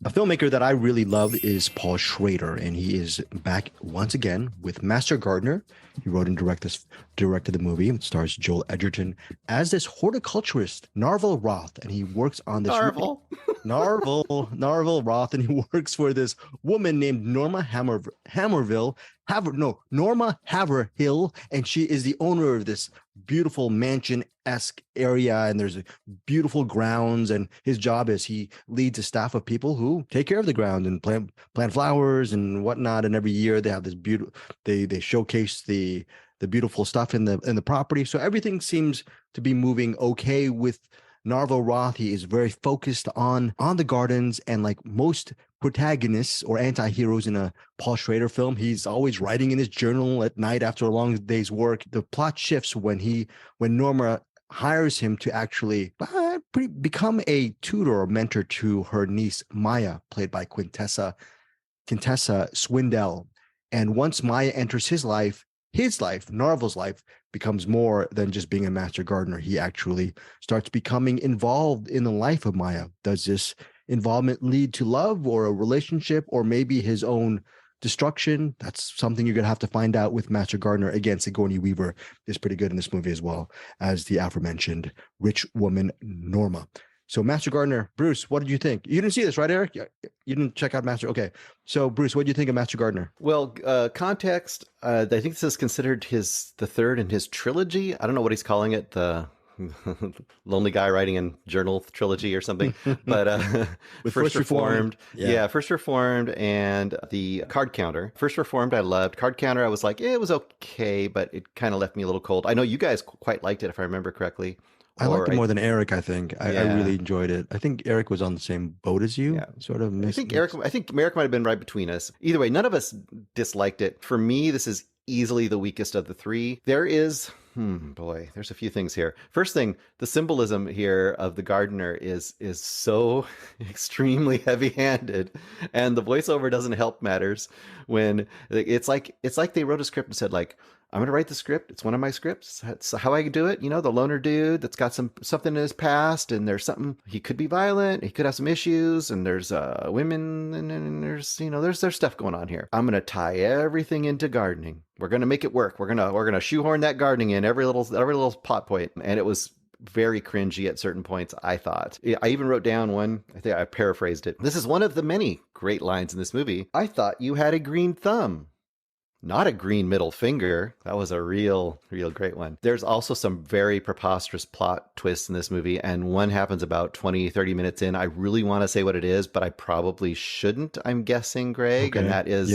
A filmmaker that I really love is Paul Schrader, and he is back once again with Master Gardener. He wrote and directed the movie. It stars Joel Edgerton as this horticulturist, Narvel Roth, and he works on this Narvel. Narvel Roth, and he works for this woman named Norma Norma Haverhill, and she is the owner of this beautiful mansion-esque area, and there's beautiful grounds, and his job is he leads a staff of people who take care of the ground and plant flowers and whatnot. And every year they have this beautiful, they showcase the beautiful stuff in the property. So everything seems to be moving okay with Narvel Roth. He is very focused on the gardens, and like most protagonists or anti-heroes in a Paul Schrader film, he's always writing in his journal at night after a long day's work. The plot shifts when Norma hires him to actually become a tutor or mentor to her niece Maya, played by Quintessa Swindell. And once Maya enters his life, Narvel's life, becomes more than just being a master gardener. He actually starts becoming involved in the life of Maya. Does this involvement lead to love or a relationship, or maybe his own destruction? That's something you're going to have to find out with Master Gardener. Again, Sigourney Weaver is pretty good in this movie as well as the aforementioned rich woman, Norma. So Master Gardener, Bruce, what did you think? You didn't see this, right, Eric? You didn't check out Master. Okay. So Bruce, what did you think of Master Gardener? Well, context, I think this is considered the third in his trilogy. I don't know what he's calling it. The lonely guy writing in journal trilogy or something, but with First Reformed. Yeah, First Reformed and the Card Counter. First Reformed I loved. Card Counter I was like, it was okay, but it kind of left me a little cold. I know you guys quite liked it, if I remember correctly. I liked it more than Eric, I think. I really enjoyed it. I think Eric was on the same boat as you. Yeah. Sort of. I think Eric might have been right between us. Either way, none of us disliked it. For me, this is easily the weakest of the three. There is, there's a few things here. First thing, the symbolism here of the gardener is so extremely heavy-handed, and the voiceover doesn't help matters when it's like they wrote a script and said, like, I'm going to write the script. It's one of my scripts. That's how I do it. You know, the loner dude that's got something in his past, and there's something, he could be violent. He could have some issues, and there's women, and there's, you know, there's stuff going on here. I'm going to tie everything into gardening. We're going to make it work. We're going to shoehorn that gardening in every little plot point. And it was very cringy at certain points, I thought. I even wrote down one, I think I paraphrased it. This is one of the many great lines in this movie. I thought you had a green thumb. Not a green middle finger. That was a real great one. There's also some very preposterous plot twists in this movie, and one happens about 20, 30 minutes in. I really want to say what it is, but I probably shouldn't, I'm guessing, Greg. Okay. And that is,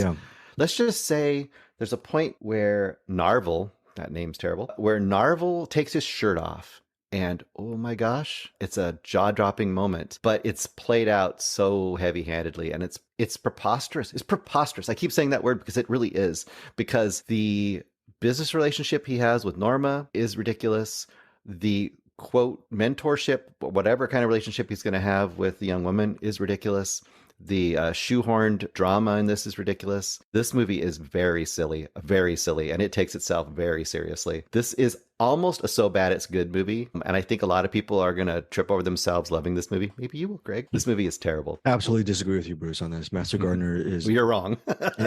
let's just say there's a point where Narvel, that name's terrible, where Narvel takes his shirt off. And oh my gosh, it's a jaw-dropping moment, but it's played out so heavy-handedly, and it's preposterous. It's preposterous. I keep saying that word because it really is, because the business relationship he has with Norma is ridiculous. The quote mentorship, whatever kind of relationship he's going to have with the young woman, is ridiculous. The shoehorned drama in this is ridiculous. This movie is very silly, and it takes itself very seriously. This is almost a so bad it's good movie, and I think a lot of people are going to trip over themselves loving this movie. Maybe you will, Greg. This movie is terrible. Absolutely disagree with you, Bruce, on this. Master Gardener is... Well, you're wrong. I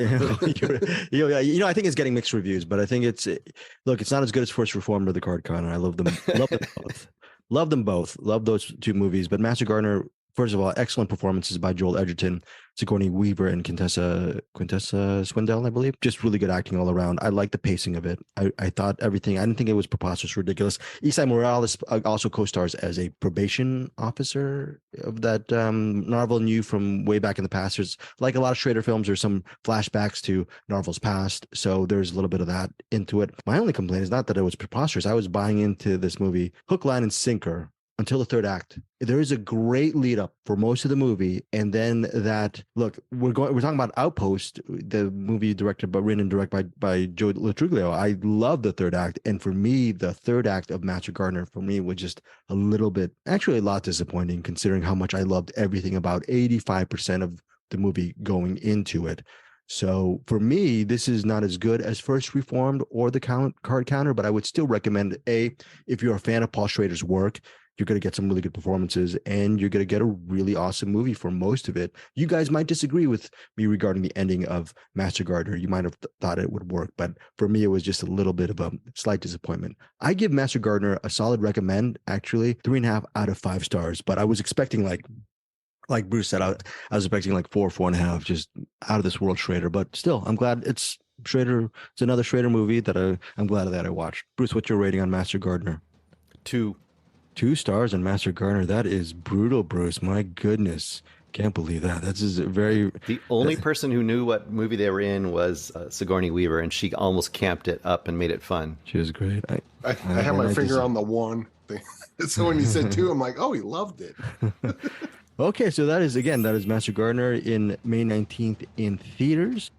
think it's getting mixed reviews, but I think it's not as good as First Reformed or The Card Counter. I love them both. Love them both. Love those two movies, but Master Gardener, first of all, excellent performances by Joel Edgerton, Sigourney Weaver, and Quintessa Swindell, I believe. Just really good acting all around. I like the pacing of it. I thought everything, I didn't think it was preposterous, ridiculous. Esai Morales also co-stars as a probation officer of that Narvel knew from way back in the past. There's, like a lot of Schrader films, there's some flashbacks to Narvel's past. So there's a little bit of that into it. My only complaint is not that it was preposterous. I was buying into this movie hook, line, and sinker until the third act. There is a great lead up for most of the movie, and then we're talking about Outpost, the movie written and directed by Joe Latruglio. I love the third act, and for me, the third act of Master Gardener for me was just a lot disappointing, considering how much I loved everything about 85% of the movie going into it. So for me, this is not as good as First Reformed or The Card Counter, but I would still recommend, if you're a fan of Paul Schrader's work, You're going to get some really good performances, and you're going to get a really awesome movie for most of it. You guys might disagree with me regarding the ending of Master Gardener. You might have thought it would work, but for me, it was just a little bit of a slight disappointment. I give Master Gardener a solid recommend, actually, 3.5 out of 5 stars, but I was expecting like Bruce said, I was expecting like 4.5, just out of this world Schrader. But still, I'm glad it's Schrader. It's another Schrader movie that I'm glad that I watched. Bruce, what's your rating on Master Gardener? 2. 2 stars on Master Gardener. That is brutal, Bruce. My goodness. Can't believe that. That's just very... The only person who knew what movie they were in was Sigourney Weaver, and she almost camped it up and made it fun. She was great. I have my finger on the 1 thing. So when you said 2, I'm like, oh, he loved it. Okay, so that is Master Gardener in May 19th in theaters.